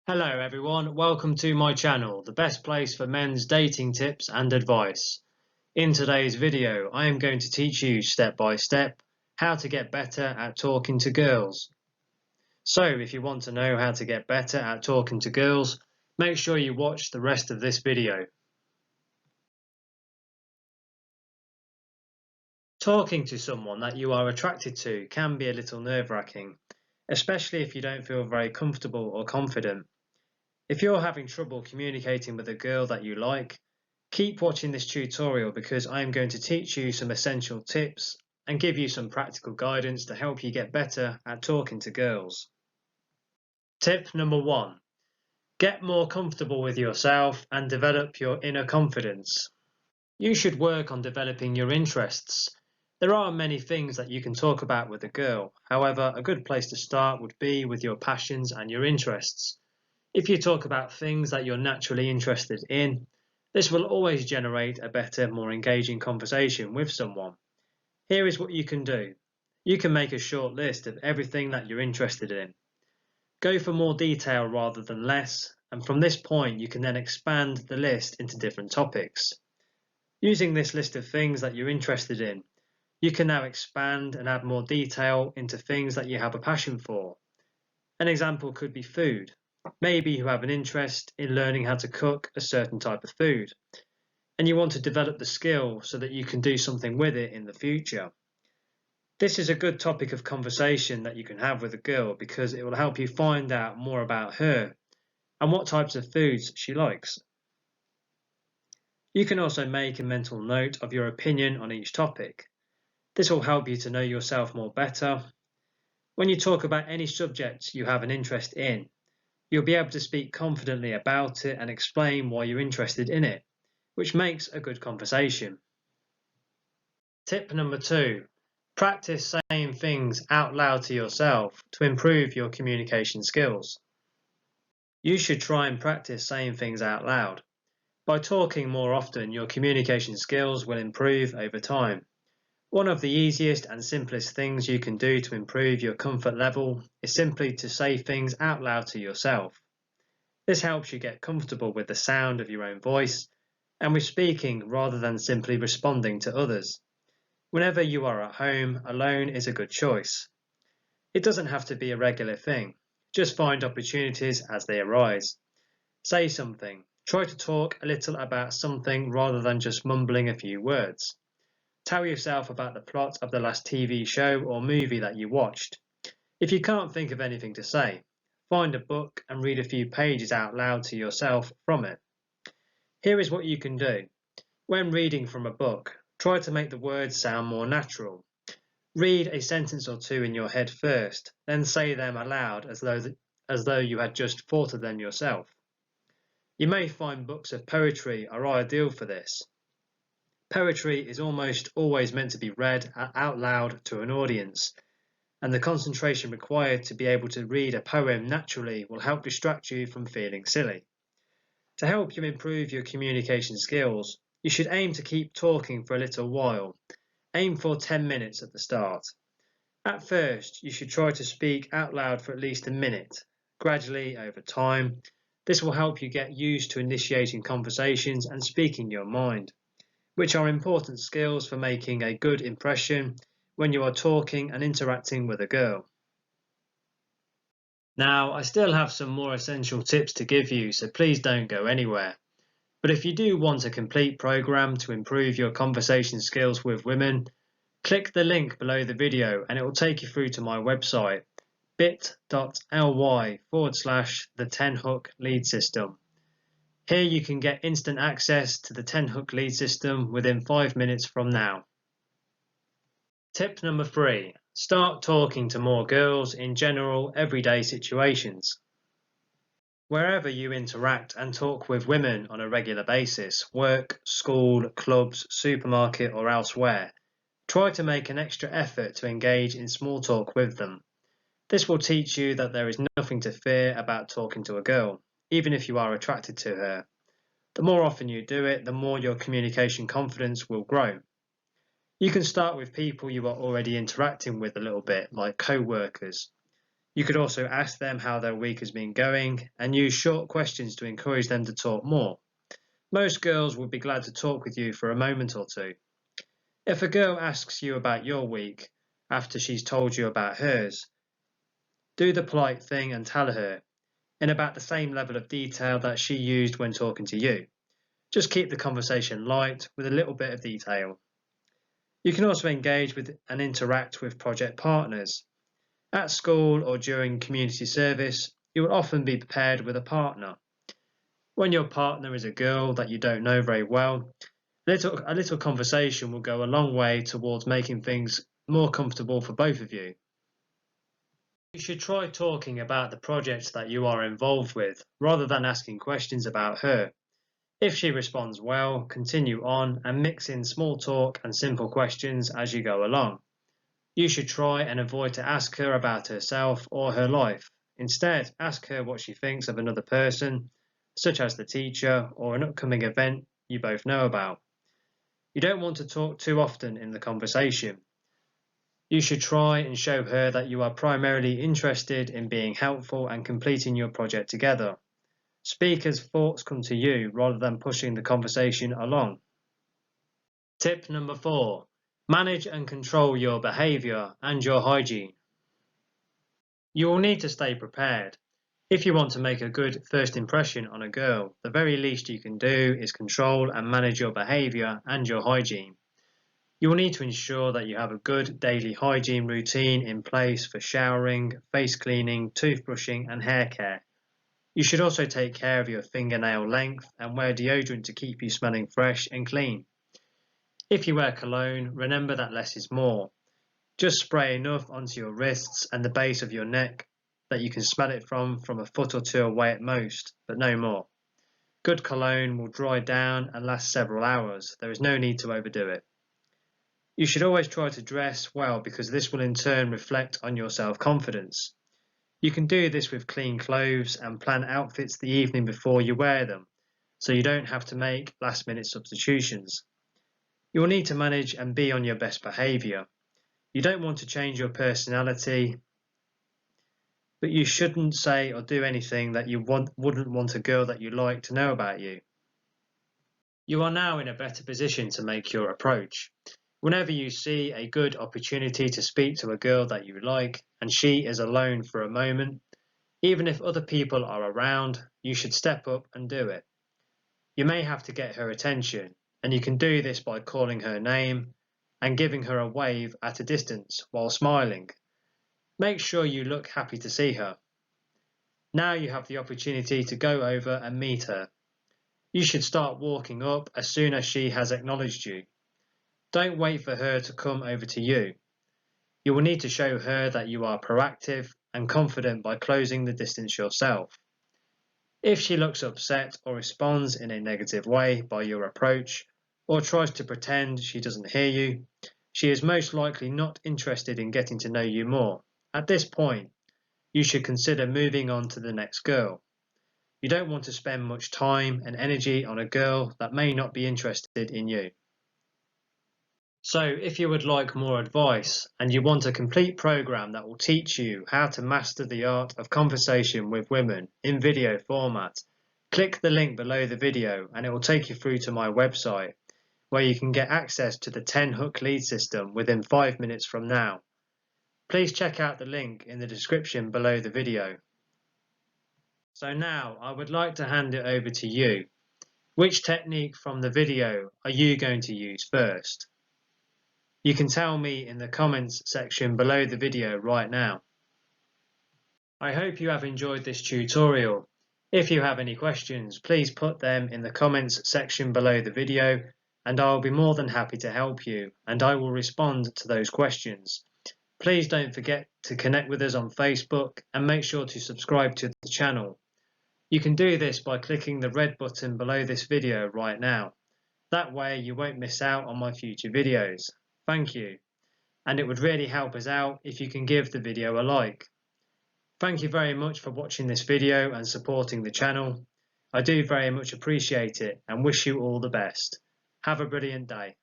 Hello everyone, welcome to my channel, the best place for men's dating tips and advice. In today's video, I am going to teach you step by step how to get better at talking to girls. So if you want to know how to get better at talking to girls, make sure you watch the rest of this video. Talking to someone that you are attracted to can be a little nerve-wracking, especially if you don't feel very comfortable or confident. If you're having trouble communicating with a girl that you like, keep watching this tutorial because I am going to teach you some essential tips and give you some practical guidance to help you get better at talking to girls. Tip number 1. Get more comfortable with yourself and develop your inner confidence. You should work on developing your interests. There are many things that you can talk about with a girl. However, a good place to start would be with your passions and your interests. If you talk about things that you're naturally interested in, this will always generate a better, more engaging conversation with someone. Here is what you can do. You can make a short list of everything that you're interested in. Go for more detail rather than less, and from this point you can then expand the list into different topics. Using this list of things that you're interested in, you can now expand and add more detail into things that you have a passion for. An example could be food. Maybe you have an interest in learning how to cook a certain type of food, and you want to develop the skill so that you can do something with it in the future. This is a good topic of conversation that you can have with a girl because it will help you find out more about her and what types of foods she likes. You can also make a mental note of your opinion on each topic. This will help you to know yourself more better. When you talk about any subject you have an interest in, you'll be able to speak confidently about it and explain why you're interested in it, which makes a good conversation. Tip number 2. Practice saying things out loud to yourself to improve your communication skills. You should try and practice saying things out loud. By talking more often, your communication skills will improve over time. One of the easiest and simplest things you can do to improve your comfort level is simply to say things out loud to yourself. This helps you get comfortable with the sound of your own voice and with speaking rather than simply responding to others. Whenever you are at home, alone is a good choice. It doesn't have to be a regular thing. Just find opportunities as they arise. Say something. Try to talk a little about something rather than just mumbling a few words. Tell yourself about the plot of the last TV show or movie that you watched. If you can't think of anything to say, find a book and read a few pages out loud to yourself from it. Here is what you can do. When reading from a book, try to make the words sound more natural. Read a sentence or two in your head first, then say them aloud as though you had just thought of them yourself. You may find books of poetry are ideal for this. Poetry is almost always meant to be read out loud to an audience, and the concentration required to be able to read a poem naturally will help distract you from feeling silly. To help you improve your communication skills, you should aim to keep talking for a little while. Aim for 10 minutes at the start. At first, you should try to speak out loud for at least a minute. Gradually, over time, this will help you get used to initiating conversations and speaking your mind, which are important skills for making a good impression when you are talking and interacting with a girl. Now, I still have some more essential tips to give you, so please don't go anywhere. But if you do want a complete program to improve your conversation skills with women, click the link below the video and it will take you through to my website, bit.ly/the 10-hook lead system. Here you can get instant access to the 10-hook lead system within 5 minutes from now. Tip number 3. Start talking to more girls in general, everyday situations. Wherever you interact and talk with women on a regular basis, work, school, clubs, supermarket or elsewhere, try to make an extra effort to engage in small talk with them. This will teach you that there is nothing to fear about talking to a girl, even if you are attracted to her. The more often you do it, the more your communication confidence will grow. You can start with people you are already interacting with a little bit, like co-workers. You could also ask them how their week has been going and use short questions to encourage them to talk more. Most girls would be glad to talk with you for a moment or two. If a girl asks you about your week after she's told you about hers, do the polite thing and tell her in about the same level of detail that she used when talking to you. Just keep the conversation light with a little bit of detail. You can also engage with and interact with project partners. At school or during community service, you will often be paired with a partner. When your partner is a girl that you don't know very well, a little conversation will go a long way towards making things more comfortable for both of you. You should try talking about the project that you are involved with, rather than asking questions about her. If she responds well, continue on and mix in small talk and simple questions as you go along. You should try and avoid to ask her about herself or her life. Instead, ask her what she thinks of another person, such as the teacher or an upcoming event you both know about. You don't want to talk too often in the conversation. You should try and show her that you are primarily interested in being helpful and completing your project together. Speak as thoughts come to you rather than pushing the conversation along. Tip number 4. Manage and control your behaviour and your hygiene. You will need to stay prepared. If you want to make a good first impression on a girl, the very least you can do is control and manage your behaviour and your hygiene. You will need to ensure that you have a good daily hygiene routine in place for showering, face cleaning, toothbrushing and hair care. You should also take care of your fingernail length and wear deodorant to keep you smelling fresh and clean. If you wear cologne, remember that less is more. Just spray enough onto your wrists and the base of your neck that you can smell it from a foot or two away at most, but no more. Good cologne will dry down and last several hours. There is no need to overdo it. You should always try to dress well because this will in turn reflect on your self-confidence. You can do this with clean clothes and plan outfits the evening before you wear them, so you don't have to make last-minute substitutions. You will need to manage and be on your best behaviour. You don't want to change your personality, but you shouldn't say or do anything that you wouldn't want a girl that you like to know about you. You are now in a better position to make your approach. Whenever you see a good opportunity to speak to a girl that you like and she is alone for a moment, even if other people are around, you should step up and do it. You may have to get her attention, and you can do this by calling her name and giving her a wave at a distance while smiling. Make sure you look happy to see her. Now you have the opportunity to go over and meet her. You should start walking up as soon as she has acknowledged you. Don't wait for her to come over to you. You will need to show her that you are proactive and confident by closing the distance yourself. If she looks upset or responds in a negative way by your approach, or tries to pretend she doesn't hear you, she is most likely not interested in getting to know you more. At this point, you should consider moving on to the next girl. You don't want to spend much time and energy on a girl that may not be interested in you. So if you would like more advice and you want a complete program that will teach you how to master the art of conversation with women in video format, click the link below the video and it will take you through to my website where you can get access to the 10-hook lead system within 5 minutes from now. Please check out the link in the description below the video. So now I would like to hand it over to you. Which technique from the video are you going to use first? You can tell me in the comments section below the video right now. I hope you have enjoyed this tutorial. If you have any questions, please put them in the comments section below the video and I will be more than happy to help you and I will respond to those questions. Please don't forget to connect with us on Facebook and make sure to subscribe to the channel. You can do this by clicking the red button below this video right now. That way you won't miss out on my future videos. Thank you, and it would really help us out if you can give the video a like. Thank you very much for watching this video and supporting the channel. I do very much appreciate it and wish you all the best. Have a brilliant day.